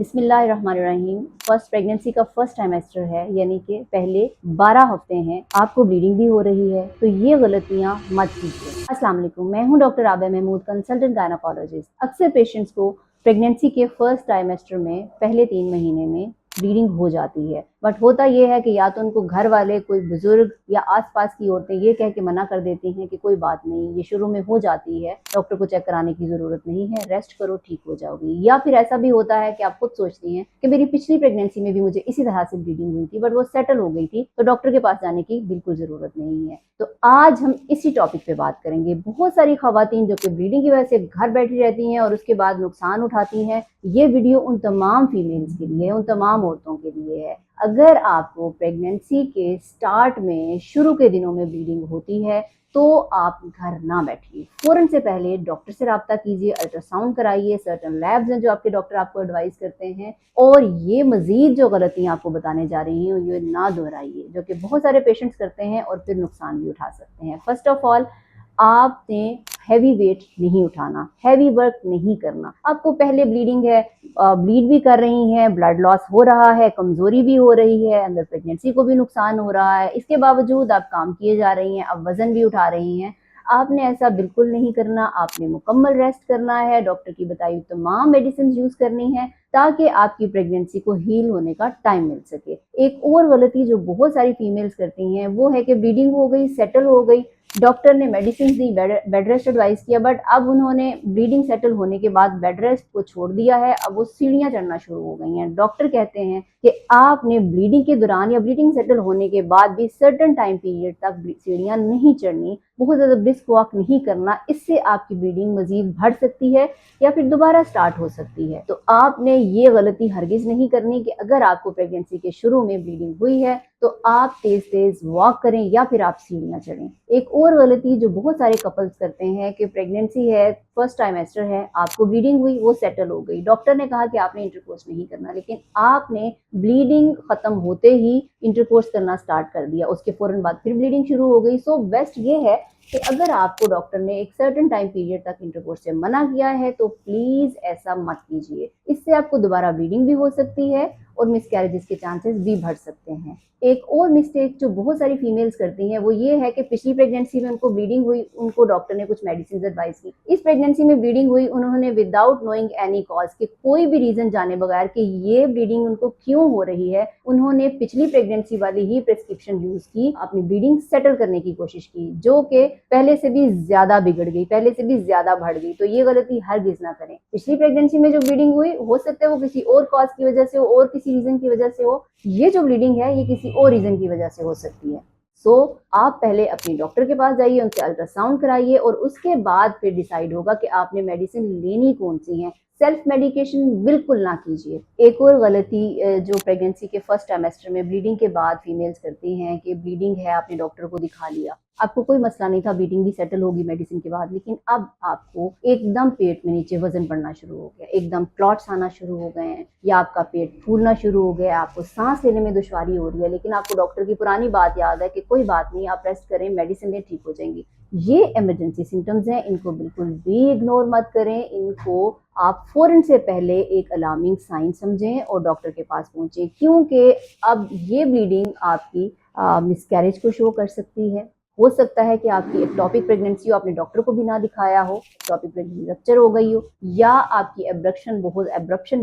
बिस्मिल्लाहिर्रहमानिर्रहीम। First pregnancy का first trimester है, यानी कि पहले 12 हफ्ते हैं, आपको ब्लीडिंग भी हो रही है, तो ये गलतियां मत कीजिए। अस्सलाम वालेकुम, मैं हूं doctor Abiya Mahmood, consultant gynaecologist. अक्सर पेशेंट्स को प्रेगनेंसी के फर्स्ट ट्राइमेस्टर में पहले 3 महीने में ब्लीडिंग हो जाती है, बट होता यह है कि या तो उनको घर वाले, कोई बुजुर्ग या आसपास की औरतें ये कह के मना कर देती हैं कि कोई बात नहीं, ये शुरू में हो जाती है, डॉक्टर को चेक कराने की जरूरत नहीं है, रेस्ट करो, ठीक हो जाओगी। या फिर ऐसा भी होता है कि आप खुद सोचती हैं कि मेरी पिछली प्रेगनेंसी में भी मुझे इसी तरह से ब्लीडिंग हुई थी, बट वो सेटल हो गई थी, तो डॉक्टर के पास जाने की बिल्कुल जरूरत नहीं है। तो आज हम इसी टॉपिक पे बात करेंगे। बहुत सारी खवातीन जो कि ब्लीडिंग की वजह से घर बैठी रहती हैं और उसके बाद नुकसान उठाती हैं, ये वीडियो उन तमाम फीमेल्स के लिए, उन तमाम औरतों के लिए है। अगर आपको प्रेगनेंसी के स्टार्ट में, शुरू के दिनों में ब्लीडिंग होती है, तो आप घर ना बैठिए, फौरन से पहले डॉक्टर से रब्ता कीजिए, अल्ट्रासाउंड कराइए, सर्टन लैब्स हैं जो आपके डॉक्टर आपको एडवाइस करते हैं, और ये मजीद जो गलतियां आपको बताने जा रही हैं ये ना दोहराइए, जो कि बहुत सारे पेशेंट्स करते हैं और फिर नुकसान भी उठा सकते हैं। फर्स्ट ऑफ ऑल, आपने हैवी वेट नहीं उठाना, हैवी वर्क नहीं करना। आपको पहले ब्लीडिंग है, ब्लीड भी कर रही हैं, ब्लड लॉस हो रहा है, कमजोरी भी हो रही है, अंदर प्रेगनेंसी को भी नुकसान हो रहा है, इसके बावजूद आप काम किए जा रही हैं, आप वजन भी उठा रही हैं। आपने ऐसा बिल्कुल नहीं करना। आपने मुकम्मल रेस्ट करना है, डॉक्टर की बताई हुई तमाम मेडिसिन यूज करनी है ताकि आपकी प्रेगनेंसी को हील होने का टाइम मिल सके। एक और गलती जो बहुत सारी फीमेल्स करती हैं वो है कि ब्लीडिंग हो गई, सेटल हो गई, डॉक्टर ने मेडिसिन दी, बेड रेस्ट एडवाइस किया, बट अब उन्होंने ब्लीडिंग सेटल होने के बाद बेड रेस्ट को छोड़ दिया है, अब वो सीढ़ियां चढ़ना शुरू हो गई हैं। डॉक्टर कहते हैं कि आपने ब्लीडिंग के दौरान या ब्लीडिंग सेटल होने के बाद भी सर्टेन टाइम पीरियड तक सीढ़ियां नहीं चढ़नी, बहुत ज्यादा ब्रिस्क वॉक नहीं करना, इससे आपकी ब्लीडिंग मजीद बढ़ सकती है या फिर दोबारा स्टार्ट हो सकती है। तो आपने ये गलती हरगिज नहीं करनी कि अगर आपको प्रेगनेंसी के शुरू में ब्लीडिंग हुई है तो आप तेज तेज वॉक करें या फिर आप सीढ़ियां चढ़ें। एक और गलती जो बहुत सारे कपल्स करते हैं कि प्रेगनेंसी है, फर्स्ट ट्राइमेस्टर है, आपको ब्लीडिंग हुई, वो सेटल हो गई, डॉक्टर ने कहा कि आपने इंटरकोर्स नहीं करना, लेकिन आपने ब्लीडिंग खत्म होते ही इंटरकोर्स करना स्टार्ट कर दिया, उसके फौरन बाद फिर ब्लीडिंग शुरू हो गई। सो बेस्ट ये है कि अगर आपको डॉक्टर ने एक सर्टेन टाइम पीरियड तक इंटरकोर्स से मना किया है तो प्लीज ऐसा मत कीजिए, इससे आपको दोबारा ब्लीडिंग भी हो सकती है और मिसकैरेजेस के चांसेस भी बढ़ सकते हैं। एक और मिस्टेक जो बहुत सारी फीमेल्स करती हैं वो ये है कि पिछली प्रेगनेंसी में उनको ब्लीडिंग हुई, उनको डॉक्टर ने कुछ मेडिसिन एडवाइस की, इस प्रेगनेंसी में ब्लीडिंग हुई, उन्होंने विदाउट नोइंग एनी कॉज के, कोई भी रीजन जाने बगैर कि ये ब्लीडिंग उनको क्यों हो रही है, उन्होंने पिछली प्रेगनेंसी वाली ही प्रिस्क्रिप्शन यूज की, अपनी ब्लीडिंग सेटल करने की कोशिश की, जो कि पहले से भी ज्यादा बिगड़ गई, पहले से भी ज्यादा बढ़ गई। तो ये गलती हरगिज ना करें। पिछली प्रेगनेंसी में जो ब्लीडिंग हुई हो सकता है वो किसी और कॉज की वजह से हो और किसी रीजन की वजह से हो, ये जो ब्लीडिंग है ये किसी और रीजन की वजह से हो सकती है। सो आप पहले अपने डॉक्टर के पास जाइए, उनसे अल्ट्रासाउंड कराइए और उसके बाद फिर डिसाइड होगा कि आपने मेडिसिन लेनी कौन सी है। सेल्फ मेडिकेशन बिल्कुल ना कीजिए। एक और गलती जो प्रेगनेंसी के फर्स्ट ट्राइमेस्टर में ब्लीडिंग के बाद फीमेल्स करती हैं कि ब्लीडिंग है, आपने डॉक्टर को दिखा लिया, आपको कोई मसला नहीं था, ब्लीडिंग भी सेटल होगी मेडिसिन के बाद, लेकिन अब आपको एकदम पेट में नीचे वजन बढ़ना शुरू हो गया, एकदम क्लॉट्स आना शुरू हो गए हैं, या आपका पेट फूलना शुरू हो गया, आपको सांस लेने में दुश्वारी हो रही है, लेकिन आपको डॉक्टर की पुरानी बात याद है कि कोई बात नहीं, आप रेस्ट करें, मेडिसिन लें, ठीक हो जाएंगी। ये इमरजेंसी सिम्टम्स हैं, इनको बिल्कुल भी इग्नोर मत करें। इनको आप फौरन से पहले एक अलार्मिंग साइन समझें और डॉक्टर के पास पहुंचे, क्योंकि अब ये ब्लीडिंग आपकी मिसकैरेज को शो कर सकती है। हो सकता है कि आपकी एक्टोपिक प्रेगनेंसी हो, आपने डॉक्टर को भी ना दिखाया हो, एक्टोपिक प्रेगनेंसी रप्चर हो गई हो, या आपकी एब्रप्शन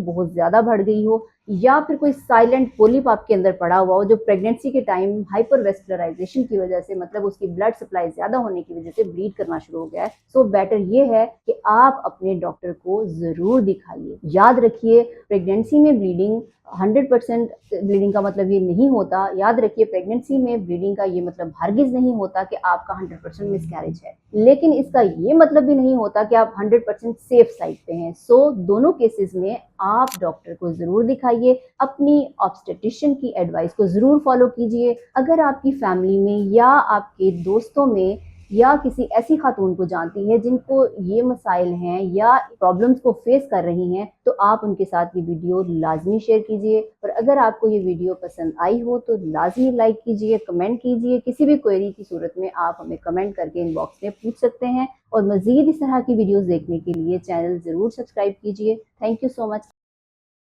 बहुत ज्यादा बढ़ गई हो, या फिर कोई साइलेंट पोलिप आपके अंदर पड़ा हुआ हो जो प्रेगनेंसी के टाइम हाइपरवेस्कुलराइजेशन की वजह से, मतलब उसकी ब्लड सप्लाई ज्यादा होने की वजह से ब्लीड करना शुरू हो गया है। सो बेटर ये है कि आप अपने डॉक्टर को जरूर दिखाइए। याद रखिए, प्रेगनेंसी में ब्लीडिंग 100% ब्लीडिंग का मतलब ये नहीं होता। याद रखिए, प्रेगनेंसी में ब्लीडिंग का ये मतलब हरगिज नहीं होता कि आपका 100% मिसकैरेज है, लेकिन इसका ये मतलब भी नहीं होता कि आप 100% सेफ साइड पे हैं। सो दोनों केसेस में आप डॉक्टर को जरूर दिखाइए, अपनी ऑब्स्टेट्रिशियन की एडवाइस को जरूर फॉलो कीजिए। अगर आपकी फैमिली में या आपके दोस्तों में या किसी ऐसी खातून को जानती है जिनको ये मसाइल हैं या प्रॉब्लम्स को फेस कर रही हैं, तो आप उनके साथ ये वीडियो लाजमी शेयर कीजिए। और अगर आपको ये वीडियो पसंद आई हो तो लाजमी लाइक कीजिए, कमेंट कीजिए। किसी भी क्वेरी की सूरत में आप हमें कमेंट करके इनबॉक्स में पूछ सकते हैं। और मजीद इस तरह की वीडियोस देखने के लिए चैनल जरूर सब्सक्राइब कीजिए। Thank you so much.